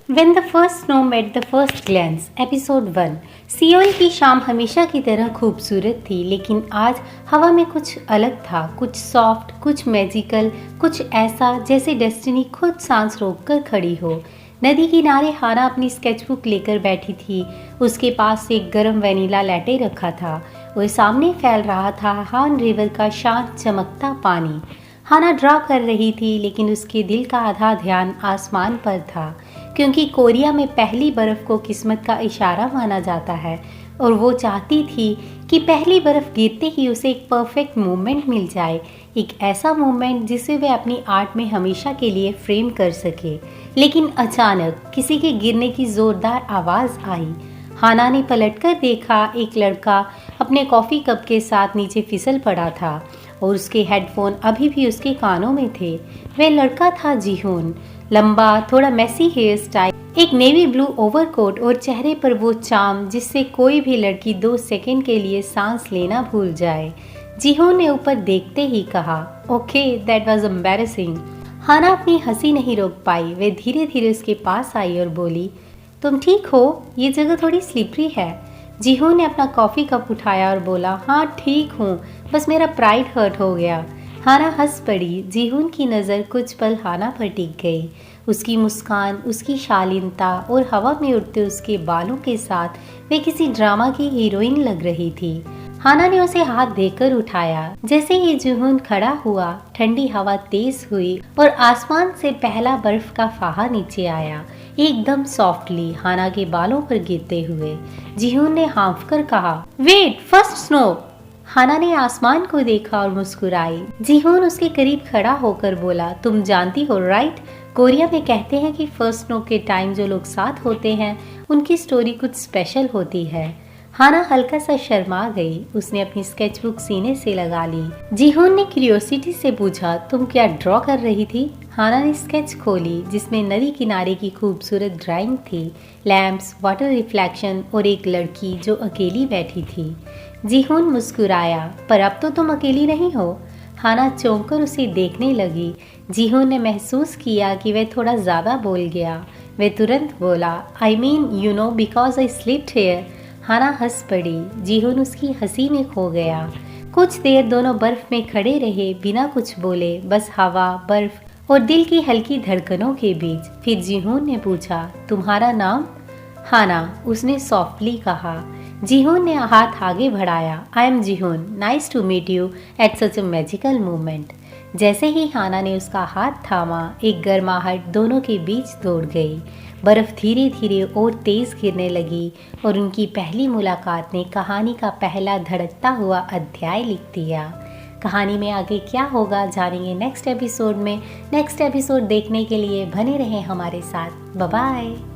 When the first snow met the first glance, episode 1। Seoul की शाम हमेशा की तरह खूबसूरत थी, लेकिन आज हवा में कुछ अलग था। कुछ सॉफ्ट, कुछ मैजिकल, कुछ ऐसा जैसे डेस्टिनी खुद सांस रोककर खड़ी हो। नदी किनारे हाना अपनी स्केचबुक लेकर बैठी थी। उसके पास एक गर्म वेनिला लैटे रखा था और सामने फैल रहा था हान रिवर का शांत चमकता पानी। हाना ड्रा कर रही थी, लेकिन उसके दिल का आधा ध्यान आसमान पर था, क्योंकि कोरिया में पहली बर्फ़ को किस्मत का इशारा माना जाता है और वो चाहती थी कि पहली बर्फ़ गिरते ही उसे एक परफेक्ट मोमेंट मिल जाए, एक ऐसा मोमेंट जिसे वह अपनी आर्ट में हमेशा के लिए फ्रेम कर सके। लेकिन अचानक किसी के गिरने की ज़ोरदार आवाज़ आई। हाना ने पलटकर देखा, एक लड़का अपने कॉफ़ी कप के साथ नीचे फिसल पड़ा था और उसके हेडफोन अभी भी उसके कानों में थे। वह लड़का था जीहोन। लंबा, थोड़ा मेसी हेयर स्टाइल, एक नेवी ब्लू ओवरकोट और चेहरे पर वो चार्म जिससे कोई भी लड़की 2 सेकंड के लिए सांस लेना भूल जाए। जीहोन ने ऊपर देखते ही कहा, ओके, दैट वाज एम्बैरेसिंग। हाना अपनी हंसी नहीं रोक पाई। वे धीरे धीरे उसके पास आई और बोली, तुम ठीक हो? ये जगह थोड़ी स्लिपरी है। जीहोन ने अपना कॉफ़ी कप उठाया और बोला, हाँ ठीक हूँ, बस मेरा प्राइड हर्ट हो गया। हाना हंस पड़ी। जीहोन की नज़र कुछ पल हाना पर टिक गई। उसकी मुस्कान, उसकी शालीनता और हवा में उड़ते उसके बालों के साथ वे किसी ड्रामा की हीरोइन लग रही थी। हाना ने उसे हाथ देकर उठाया। जैसे ही जीहोन खड़ा हुआ, ठंडी हवा तेज हुई और आसमान से पहला बर्फ का फाहा नीचे आया, एकदम सॉफ्टली हाना के बालों पर गिरते हुए। जीहोन ने हाँफ कर कहा, वेट, फर्स्ट स्नो। हाना ने आसमान को देखा और मुस्कुराई। जीहोन उसके करीब खड़ा होकर बोला, तुम जानती हो राइट, कोरिया में कहते हैं कि फर्स्ट स्नो के टाइम जो लोग साथ होते हैं उनकी स्टोरी कुछ स्पेशल होती है। हाना हल्का सा शर्मा गई। उसने अपनी स्केचबुक सीने से लगा ली। जीहोन ने क्यूरियोसिटी से पूछा, तुम क्या ड्रॉ कर रही थी? हाना ने स्केच खोली, जिसमें नदी किनारे की खूबसूरत ड्राइंग थी, लैंप्स, वाटर रिफ्लेक्शन और एक लड़की जो अकेली बैठी थी। जीहोन मुस्कुराया, पर अब तो तुम अकेली नहीं हो। हाना चौंक कर उसे देखने लगी। जीहोन ने महसूस किया कि वह थोड़ा ज़्यादा बोल गया। वह तुरंत बोला, I mean you know because I slipped here. Hana हंस पड़ी। जीहोन उसकी हंसी में खो गया। कुछ देर दोनों बर्फ में खड़े रहे, बिना कुछ बोले, बस हवा, बर्फ और दिल की हल्की धड़कनों के बीच। फिर जीहोन ने पूछा, तुम्हारा नाम? हाना, उसने सॉफ्टली कहा। जीहोन ने हाथ आगे बढ़ाया, I am Jihoon, nice to meet you at such a magical moment. जैसे ही हाना ने उसका हाथ थामा, एक गर्माहट दोनों के बीच दौड़ गई। बर्फ धीरे धीरे और तेज गिरने लगी और उनकी पहली मुलाकात ने कहानी का पहला धड़कता हुआ अध्याय लिख दिया। कहानी में आगे क्या होगा जानेंगे नेक्स्ट एपिसोड में। नेक्स्ट एपिसोड देखने के लिए बने रहें हमारे साथ। Bye bye.